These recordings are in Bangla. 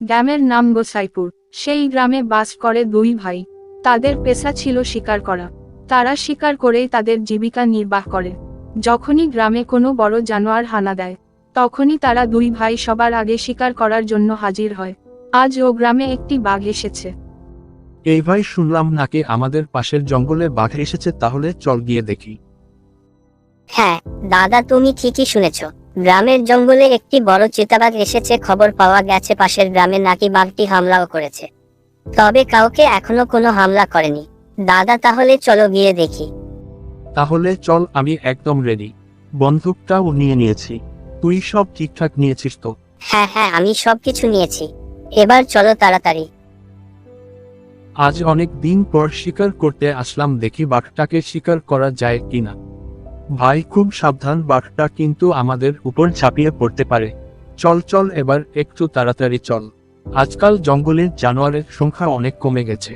গ্রামের নাম গোসাইপুর। সেই গ্রামে বাস করে দুই ভাই। তাদের পেশা ছিল শিকার করা। তারা শিকার করেই তাদের জীবিকা নির্বাহ করে। যখনই গ্রামে কোনো বড় জানোয়ার হানা দেয়, তখনই তারা দুই ভাই সবার আগে শিকার করার জন্য হাজির হয়। আজ ও গ্রামে একটি বাঘ এসেছে। এই ভাই, শুনলাম নাকি আমাদের পাশের জঙ্গলে বাঘ এসেছে, তাহলে চল গিয়ে দেখি। হ্যাঁ দাদা, তুমি ঠিকই শুনেছ। গ্রামের জঙ্গলে একটি বড় চিতাবাঘ এসেছে। খবর পাওয়া গেছে পাশের গ্রামে নাকি বাঘটি হামলাও করেছে, তবে কাউকে এখনো কোনো হামলা করেনি। দাদা তাহলে চলো গিয়ে দেখি। তাহলে চল, আমি একদম রেডি। বন্দুকটাও নিয়ে নিয়েছি। তুই সব ঠিকঠাক নিয়েছিস তো? হ্যাঁ হ্যাঁ, আমি সবকিছু নিয়েছি। এবার চলো তাড়াতাড়ি। আজ অনেক দিন পর শিকার করতে আসলাম, দেখি বাঘটাকে শিকার করা যায় কিনা। ভাই খুব সাবধান, বাঘটা কিন্তু আমাদের উপর ঝাঁপিয়ে পড়তে পারে। চল চল, এবার একটু তাড়াতাড়ি চল। আজকাল জঙ্গলের জানোয়ারের সংখ্যা অনেক কমে গেছে,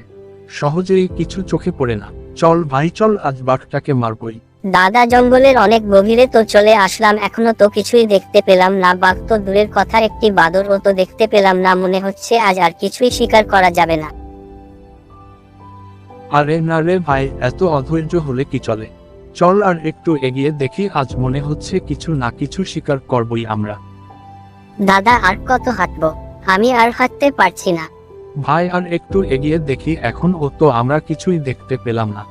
সহজেই কিছু চোখে পড়ে না। চল ভাই চল, আজ বাঘটাকে মারবই। দাদা, জঙ্গলের অনেক গভীরে তো চলে আসলাম, এখনো তো কিছুই দেখতে পেলাম না। বাঘ তো দূরের কথা, একটি বাদরও তো দেখতে পেলাম না। মনে হচ্ছে আজ আর কিছুই শিকার করা যাবে না। আরে না রে ভাই, এত অধৈর্য হলে কি চলে? চল আর একটু এগিয়ে দেখি, আজ মনে হচ্ছে কিছু না কিছু শিকার করবই আমরা। দাদা, আর কত হাঁটবো? আমি আর হাঁটতে পারছি না। ভাই আর একটু এগিয়ে দেখি, এখন ও তো আমরা কিছুই দেখতে পেলাম না।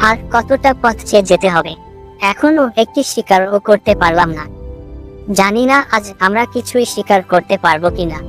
আর কতটা পথ যেতে হবে? এখনো একটি শিকারও করতে পারলাম না। জানি না আজ আমরা কিছুই শিকার করতে পারবো কিনা।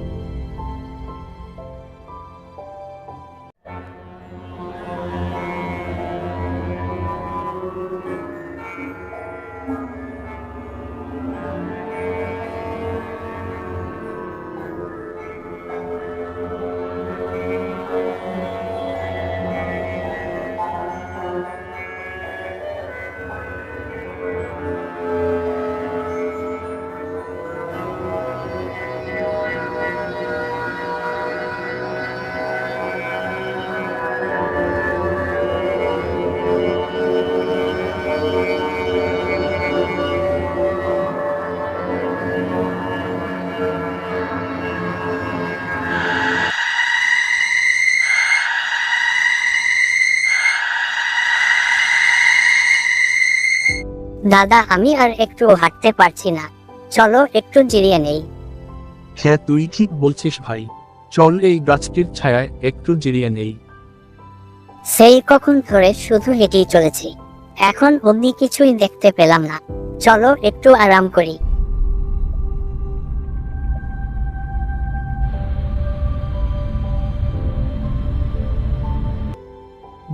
দাদা, আমি আর একটু হাঁটতে পারছি না, চলো একটু জিরিয়ে নেই। হ্যাঁ, তুই ঠিক বলছিস ভাই। চল এই গাছটির ছায়ায় একটু জিরিয়ে নেই। সেই কখন ধরে শুধু হেঁটেই চলেছি, এখন অবধি কিছুই দেখতে পেলাম না। চলো একটু আরাম করি।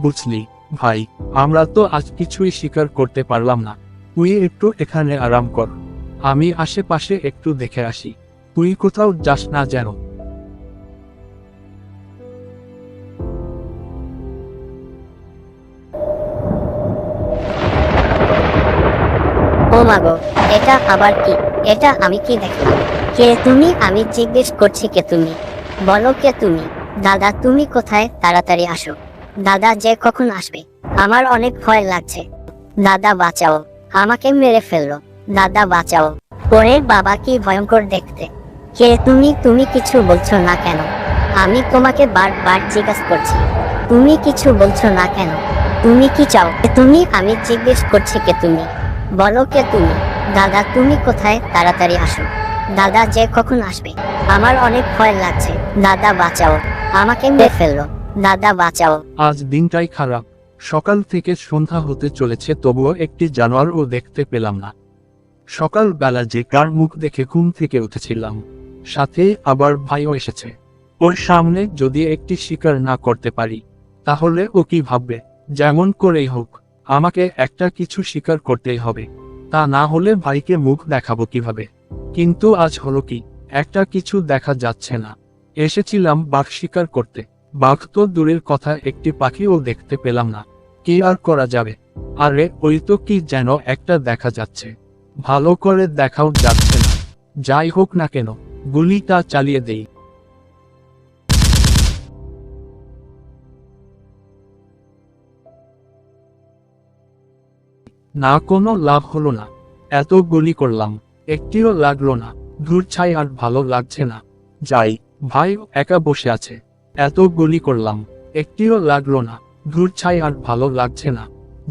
বুঝলি ভাই, আমরা তো আজ কিছুই শিকার করতে পারলাম না। তুই একটু এখানে আরাম কর, আমি আশেপাশে একটু দেখে আসি। তুই কোথাও যাস না যেন। ও মাগো, এটা আবার কি? এটা আমি কি দেখলাম? কে তুমি? আমি জিজ্ঞেস করছি, কে তুমি? বলো কে তুমি? দাদা, তুমি কোথায়? তাড়াতাড়ি আসো। দাদা যে কখন আসবে, আমার অনেক ভয় লাগছে। দাদা বাঁচাও, আমাকে মেরে ফেললো। দাদা বাঁচাও। ওরে বাবা, কি ভয়ঙ্কর দেখতে। কে তুমি? তুমি কিছু বলছো না কেন? আমি তোমাকে বারবার জিজ্ঞাসা করছি, তুমি কিছু বলছো না কেন? তুমি কি চাও? কে তুমি? আমি জিজ্ঞেস করছি, কে তুমি? বলো কে তুমি? দাদা তুমি কোথায়? তাড়াতাড়ি আসো। দাদা যে কখন আসবে, আমার অনেক ভয় লাগছে। দাদা বাঁচাও, আমাকে মেরে ফেললো। দাদা বাঁচাও। আজ দিনটাই খারাপ। সকাল থেকে সন্ধ্যা হতে চলেছে, তবুও একটি জানোয়ারও দেখতে পেলাম না। সকালবেলা যে কার মুখ দেখে ঘুম থেকে উঠেছিলাম, সাথে আবার ভাইও এসেছে। ওর সামনে যদি একটি শিকার না করতে পারি, তাহলে ও কি ভাববে? যেমন করেই হোক আমাকে একটা কিছু শিকার করতেই হবে, তা না হলে ভাইকে মুখ দেখাবো কিভাবে? কিন্তু আজ হলো কি, একটা কিছু দেখা যাচ্ছে না। এসেছিলাম বাঘ শিকার করতে, বাঘ তো দূরের কথা, একটি পাখিও দেখতে পেলাম না। কি আর করা যাবে? আরে ওই তো কি যেন একটা দেখা যাচ্ছে, ভালো করে দেখাও যাচ্ছে না। যাই হোক না কেন, গুলিটা চালিয়ে দেই। না, কোনো লাভ হলো না। এত গুলি করলাম, একটিও লাগলো না। ধূর ছাই, আর ভালো লাগছে না। যাই, ভাই একা বসে আছে, এত গুলি করলাম, একটিও লাগলো না। দূর ছাই, আর ভালো লাগছে না,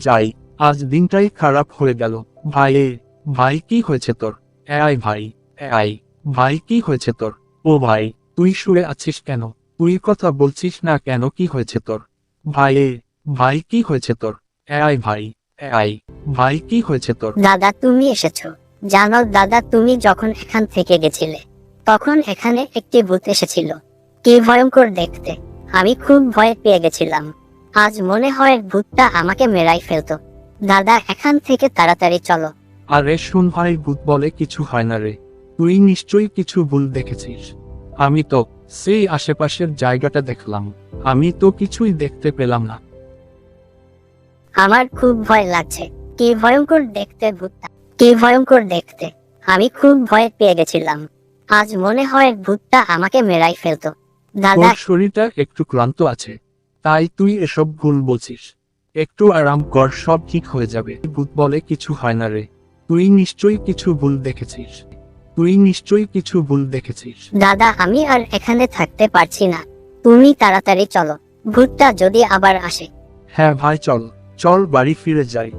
যাই, আজ দিনটাই খারাপ হয়ে গেল। ভাই কি হয়েছে তোর? ভাই ভাই কি হয়েছে তোর? ও ভাই, তুই শুয়ে আছিস কেন? তুই কথা বলছিস না কেন? কি হয়েছে তোর? ভাই কি হয়েছে তোর? ভাই কি হয়েছে তোর? দাদা তুমি এসেছো। জানো দাদা, তুমি যখন এখান থেকে গেছিলে তখন এখানে একটি ভূত এসেছিল। কি ভয়ঙ্কর দেখতে! আমি খুব ভয় পেয়ে গেছিলাম। আজ মনে হয় ভূতটা আমাকে মেরাই ফেলতো। দাদা এখান থেকে তাড়াতাড়ি চলো। আরে শুন ভাই, ভূত বলে কিছু হয় না রে, তুই নিশ্চয়ই কিছু ভুল দেখেছিস। আমি তো সেই আশেপাশের জায়গাটা দেখলাম, আমি তো কিছুই দেখতে পেলাম না। আমার খুব ভয় লাগছে। কি ভয়ঙ্কর দেখতে ভূতটা! কি ভয়ঙ্কর দেখতে! আমি খুব ভয় পেয়ে গেছিলাম। আজ মনে হয় ভূতটা আমাকে মেরাই ফেলতো। দাদা তোর শরীরটা একটু ক্লান্ত আছে, তাই তুই এসব ভুল বলছিস। একটু আরাম কর, সব ঠিক হয়ে যাবে। ভূত বলে কিছু হয় না রে, তুই নিশ্চয়ই কিছু ভুল দেখেছিস। দাদা আমি আর এখানে থাকতে পারছি না। তুমি তাড়াতাড়ি চলো, ভূতটা যদি আবার আসে। হ্যাঁ ভাই, চল বাড়ি ফিরে যাই।